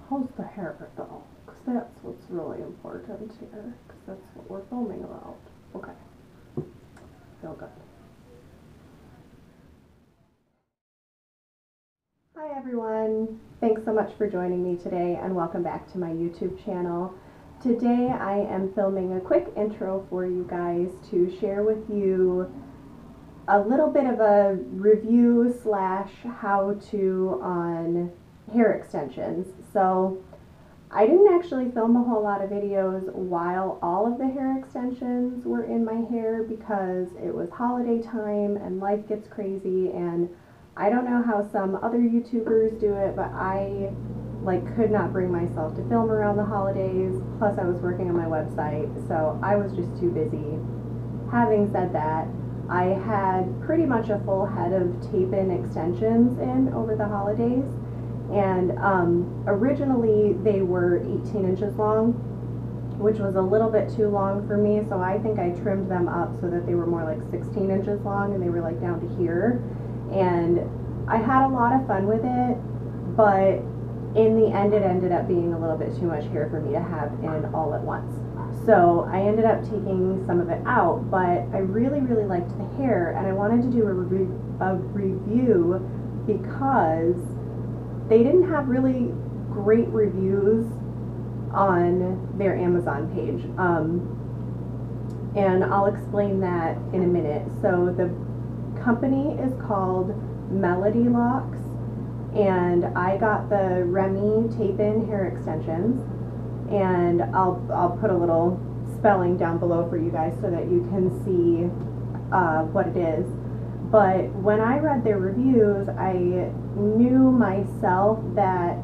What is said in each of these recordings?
How's the hair though? Because that's what's really important here. Because that's what we're filming about. Okay. Feel good. Hi everyone. Thanks so much for joining me today and welcome back to my YouTube channel. Today I am filming a quick intro for you guys to share with you a little bit of a review slash how-to on hair extensions. So I didn't actually film a whole lot of videos while all of the hair extensions were in my hair because it was holiday time and life gets crazy, and I don't know how some other YouTubers do it, but I could not bring myself to film around the holidays. Plus I was working on my website, so I was just too busy. Having said that, I had pretty much a full head of tape-in extensions in over the holidays, and originally they were 18 inches long, which was a little bit too long for me, so I think I trimmed them up so that they were more like 16 inches long and they were like down to here. And I had a lot of fun with it, but in the end it ended up being a little bit too much hair for me to have in all at once. So I ended up taking some of it out, but I really liked the hair, and I wanted to do a review because they didn't have really great reviews on their Amazon page. And I'll explain that in a minute. So the company is called Melody Locks, and I got the Remy tape-in hair extensions, and I'll put a little spelling down below for you guys so that you can see what it is. But when I read their reviews, I knew myself that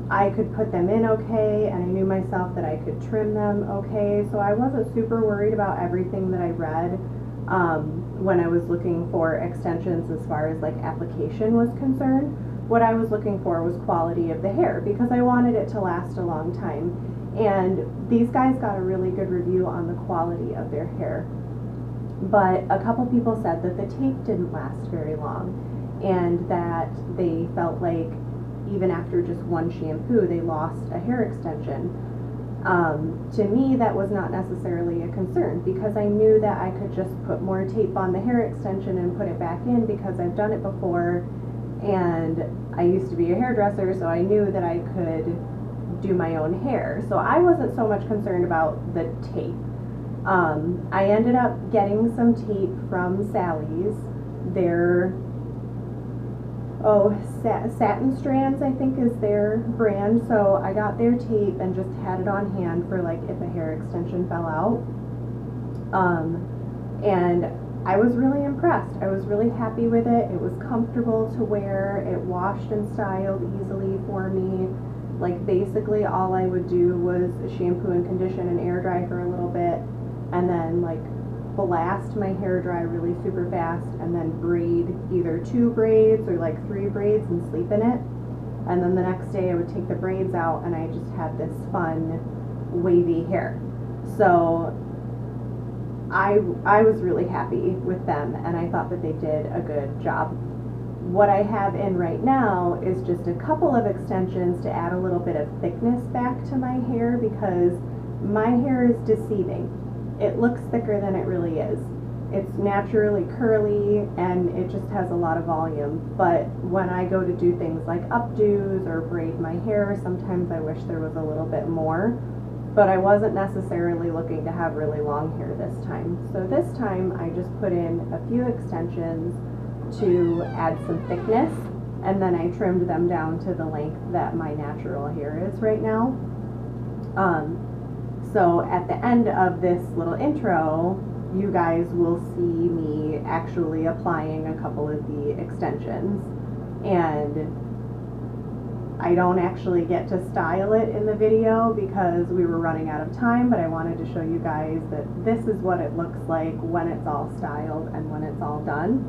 I could put them in okay, and I knew myself that I could trim them okay, so I wasn't super worried about everything that I read when I was looking for extensions as far as like application was concerned. What I was looking for was quality of the hair because I wanted it to last a long time, and these guys got a really good review on the quality of their hair. But a couple people said that the tape didn't last very long, and that they felt like even after just one shampoo they lost a hair extension. To me, that was not necessarily a concern because I knew that I could just put more tape on the hair extension and put it back in because I've done it before, and I used to be a hairdresser, so I knew that I could do my own hair. So I wasn't so much concerned about the tape. I ended up getting some tape from Sally's. They're, Satin Strands, I think, is their brand. So I got their tape and just had it on hand for like if a hair extension fell out. And I was really impressed. I was really happy with it. It was comfortable to wear. It washed and styled easily for me. Like basically all I would do was shampoo and condition and air dry for a little bit, and then like blast my hair dry really super fast, and then braid either 2 braids or like 3 braids and sleep in it. And then the next day I would take the braids out and I just had this fun wavy hair. So I was really happy with them, and I thought that they did a good job. What I have in right now is just a couple of extensions to add a little bit of thickness back to my hair because my hair is deceiving. It looks thicker than it really is. It's naturally curly and it just has a lot of volume, but when I go to do things like updos or braid my hair, sometimes I wish there was a little bit more, but I wasn't necessarily looking to have really long hair this time. So this time I just put in a few extensions to add some thickness, and then I trimmed them down to the length that my natural hair is right now. So at the end of this little intro, you guys will see me actually applying a couple of the extensions, and I don't actually get to style it in the video because we were running out of time, but I wanted to show you guys that this is what it looks like when it's all styled and when it's all done.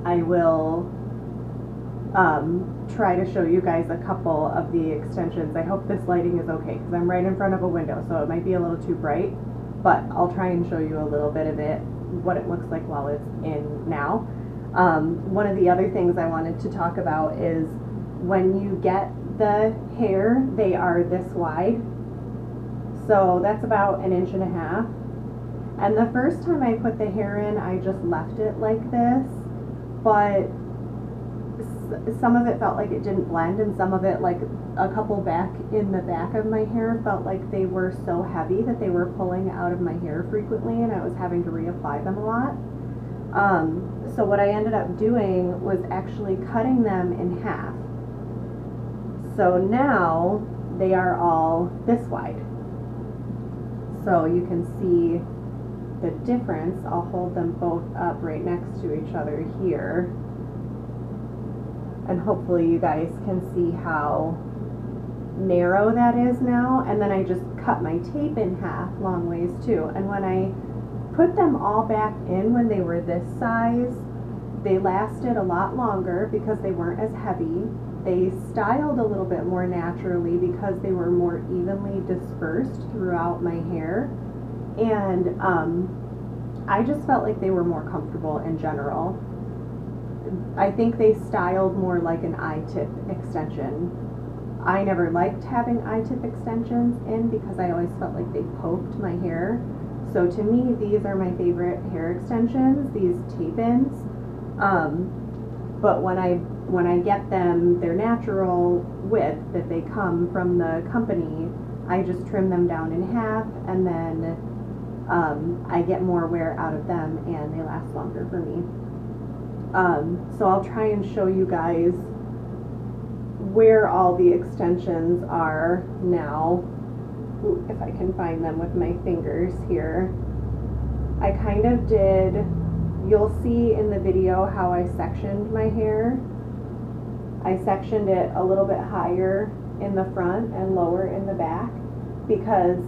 I will try to show you guys a couple of the extensions. I hope this lighting is okay because I'm right in front of a window, so it might be a little too bright, but I'll try and show you a little bit of it, what it looks like while it's in now. One of the other things I wanted to talk about is when you get the hair, they are this wide. So that's about 1.5 inches. And the first time I put the hair in, I just left it like this, but some of it felt like it didn't blend, and some of it, like a couple back in the back of my hair, felt like they were so heavy that they were pulling out of my hair frequently, and I was having to reapply them a lot. So what I ended up doing was actually cutting them in half. So now they are all this wide. So you can see the difference. I'll hold them both up right next to each other here. And hopefully you guys can see how narrow that is now. And then I just cut my tape in half long ways too. And when I put them all back in when they were this size, they lasted a lot longer because they weren't as heavy. They styled a little bit more naturally because they were more evenly dispersed throughout my hair. And I just felt like they were more comfortable in general. I think they styled more like an I-tip extension. I never liked having I-tip extensions in because I always felt like they poked my hair. So to me, these are my favorite hair extensions, these tape-ins. But when I get them their natural width that they come from the company, I just trim them down in half, and then I get more wear out of them and they last longer for me. So I'll try and show you guys where all the extensions are now. Ooh, if I can find them with my fingers here. I kind of did, you'll see in the video how I sectioned my hair. I sectioned it a little bit higher in the front and lower in the back because,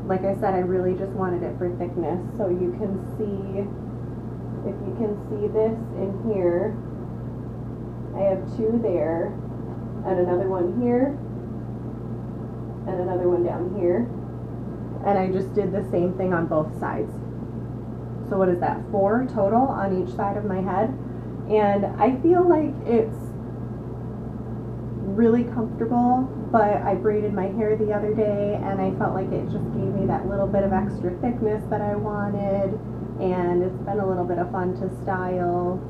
like I said, I really just wanted it for thickness. So you can see, if you can see this in here, I have two there and another one here and another one down here. And I just did the same thing on both sides. So what is that, 4 total on each side of my head? And I feel like it's really comfortable, but I braided my hair the other day and I felt like it just gave me that little bit of extra thickness that I wanted, and it's been a little bit of fun to style.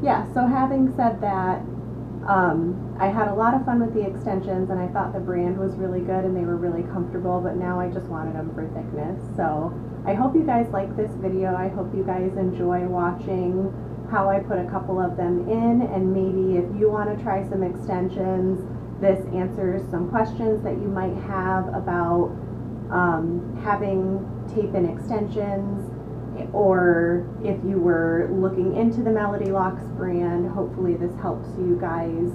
Yeah, so having said that, I had a lot of fun with the extensions and I thought the brand was really good and they were really comfortable, but now I just wanted them for thickness. So I hope you guys like this video. I hope you guys enjoy watching how I put a couple of them in, and maybe if you want to try some extensions, this answers some questions that you might have about having tape-in extensions, or if you were looking into the Melody Locks brand. Hopefully this helps you guys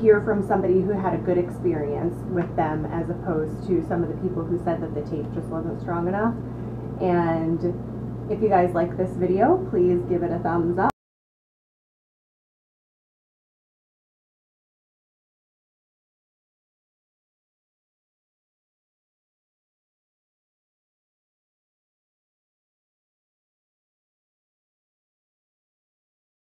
hear from somebody who had a good experience with them as opposed to some of the people who said that the tape just wasn't strong enough. And if you guys like this video, please give it a thumbs up.